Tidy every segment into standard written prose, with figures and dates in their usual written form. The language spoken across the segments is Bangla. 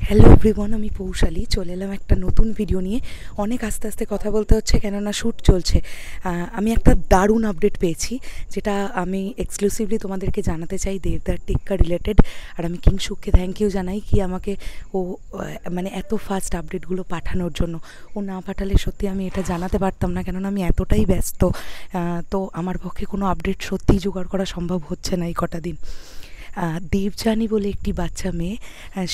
হ্যালো এভরিওয়ান, আমি পৌশালী চলে এলাম একটা নতুন ভিডিও নিয়ে। অনেক আস্তে আস্তে কথা বলতে হচ্ছে কেননা শ্যুট চলছে। আমি একটা দারুণ আপডেট পেয়েছি যেটা আমি এক্সক্লুসিভলি তোমাদেরকে জানাতে চাই দেবদার টেক্কা রিলেটেড। আর আমি কিংশুককে থ্যাংক ইউ জানাই কি আমাকে ও মানে এত ফাস্ট আপডেটগুলো পাঠানোর জন্য। ও না পাঠালে সত্যি আমি এটা জানাতে পারতাম না, কেননা আমি এতটাই ব্যস্ত। তো আমার পক্ষে কোনো আপডেট সত্যিই জোগাড় করা সম্ভব হচ্ছে না এই কটা দিন। দেবযানী বলে একটি বাচ্চা মেয়ে,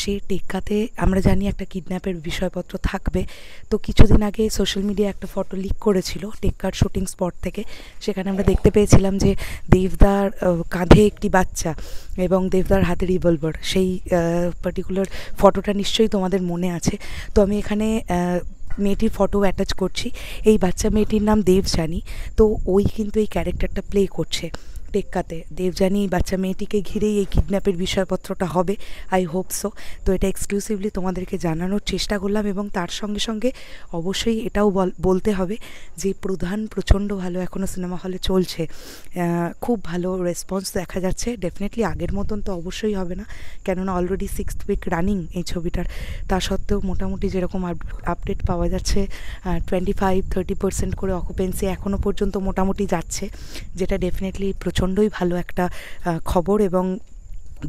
সে টেক্কাতে আমরা জানি একটা কিডন্যাপের বিষয়পত্র থাকবে। তো কিছুদিন আগে সোশ্যাল মিডিয়ায় একটা ফটো লিক করেছিল টেক্কার শুটিং স্পট থেকে। সেখানে আমরা দেখতে পেয়েছিলাম যে দেবদার কাঁধে একটি বাচ্চা এবং দেবদার হাতে রিভলভার। সেই পার্টিকুলার ফটোটা নিশ্চয়ই তোমাদের মনে আছে। তো আমি এখানে মেয়েটির ফটো অ্যাটাচ করছি। এই বাচ্চা মেয়েটির নাম দেবযানী। তো ওই কিন্তু এই ক্যারেক্টারটা প্লে করছে টেক্কাতে। দেবযানী বাচ্চা মেয়েটিকে ঘিরেই এই কিডন্যাপের বিষয়পত্রটা হবে, আই হোপ সো। তো এটা এক্সক্লুসিভলি তোমাদেরকে জানানোর চেষ্টা করলাম এবং তার সঙ্গে সঙ্গে অবশ্যই এটাও বলতে হবে যে প্রচণ্ড ভালো এখনও সিনেমা হলে চলছে। খুব ভালো রেসপন্স দেখা যাচ্ছে। ডেফিনেটলি আগের মতন তো অবশ্যই হবে না, কেননা অলরেডি 6th উইক রানিং এই ছবিটার। তা সত্ত্বেও মোটামুটি যেরকম আপডেট পাওয়া যাচ্ছে 25-30% করে অকুপেন্সি এখনও পর্যন্ত মোটামুটি যাচ্ছে, যেটা ডেফিনেটলি প্রচণ্ডই ভালো একটা খবর। এবং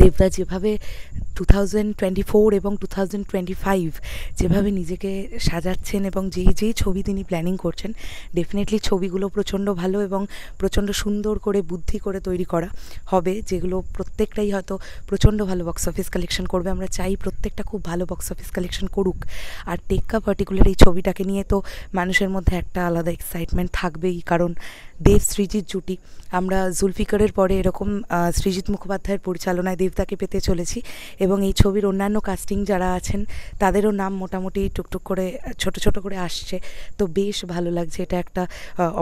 দেবদা যেভাবে 2024 এবং 2025 যেভাবে নিজেকে সাজাচ্ছেন এবং যেই ছবি তিনি প্ল্যানিং করছেন, ডেফিনেটলি ছবিগুলো প্রচণ্ড ভালো এবং প্রচণ্ড সুন্দর করে বুদ্ধি করে তৈরি করা হবে, যেগুলো প্রত্যেকটাই হয়তো প্রচণ্ড ভালো বক্স অফিস কালেকশন করবে। আমরা চাই প্রত্যেকটা খুব ভালো বক্স অফিস কালেকশন করুক। আর টেক্কা পার্টিকুলার এই ছবিটাকে নিয়ে তো মানুষের মধ্যে একটা আলাদা এক্সাইটমেন্ট থাকবেই, কারণ দেব সৃজিত জুটি। আমরা জুলফিকারের পরে এরকম সৃজিত মুখোপাধ্যায়ের পরিচালনায় দেবদাকে পেতে চলেছি এবং এই ছবির অন্যান্য কাস্টিং যারা আছেন তাদেরও নাম মোটামুটি টুকটুক করে ছোট ছোট করে আসছে। তো বেশ ভালো লাগছে। এটা একটা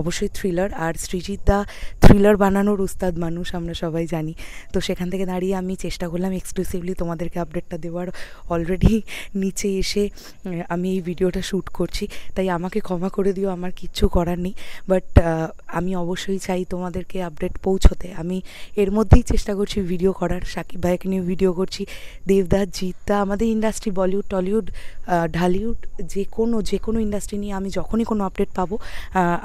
অবশ্যই থ্রিলার, আর সৃজিত দা থ্রিলার বানানোর উস্তাদ মানুষ, আমরা সবাই জানি। তো সেখান থেকে দাঁড়িয়ে আমি চেষ্টা করলাম এক্সক্লুসিভলি তোমাদেরকে আপডেটটা দেওয়ার। অলরেডি নিচে এসে আমি এই ভিডিওটা শ্যুট করছি, তাই আমাকে ক্ষমা করে দিও, আমার কিচ্ছু করার নেই। বাট আমি অবশ্যই চাই তোমাদেরকে আপডেট পৌঁছতে। আমি এর মধ্যেই চেষ্টা করছি ভিডিও করার, সাকিব ভাইকে নিয়ে ভিডিও করছি, দেবদা, জিৎদা, আমাদের ইন্ডাস্ট্রি বলিউড টলিউড ঢালিউড যে কোনো ইন্ডাস্ট্রি নিয়ে আমি যখনই কোনো আপডেট পাবো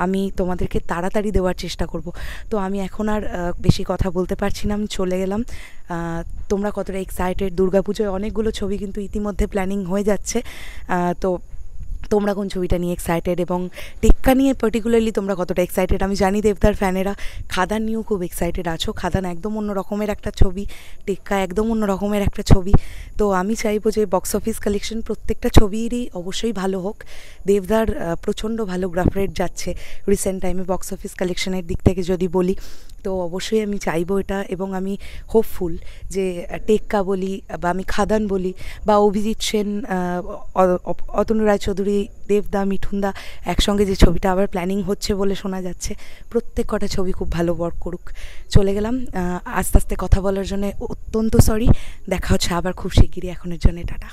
আমি তোমাদেরকে তাড়াতাড়ি দেওয়ার চেষ্টা করব। তো আমি এখন আর বেশি কথা বলতে পারছি না, আমি চলে গেলাম। তোমরা কতটা এক্সাইটেড? দুর্গাপুজোয় অনেকগুলো ছবি কিন্তু ইতিমধ্যে প্ল্যানিং হয়ে যাচ্ছে। তো তোমরা কোন ছবিটা নিয়ে এক্সাইটেড এবং টেক্কা নিয়ে পার্টিকুলারলি তোমরা কতটা এক্সাইটেড? আমি জানি দেবদার ফ্যানেরা খাদান নিয়েও খুব এক্সাইটেড আছো। খাদান একদম অন্য রকমের একটা ছবি, টেক্কা একদম অন্য রকমের একটা ছবি। তো আমি চাইবো যে বক্স অফিস কালেকশন প্রত্যেকটা ছবিরই অবশ্যই ভালো হোক। দেবদার প্রচণ্ড ভালো গ্রাফ রেট যাচ্ছে রিসেন্ট টাইমে বক্স অফিস কালেকশনের দিক থেকে যদি বলি, তো অবশ্যই আমি চাইবো এটা। এবং আমি হোপফুল যে টেক্কা বলি বা আমি খাদান বলি বা অভিজিৎ সেন, অতনু রায়চৌধুরী, দেবদা, মিঠুনদা একসঙ্গে যে ছবিটা আবার প্ল্যানিং হচ্ছে বলে শোনা যাচ্ছে, প্রত্যেক কটা ছবি খুব ভালো ওয়ার্ক করুক। চলে গেলাম। আস্তে আস্তে কথা বলার জন্য অত্যন্ত সরি। দেখা হচ্ছে আবার খুব শিগগিরই। এখনের জন্য টাটা।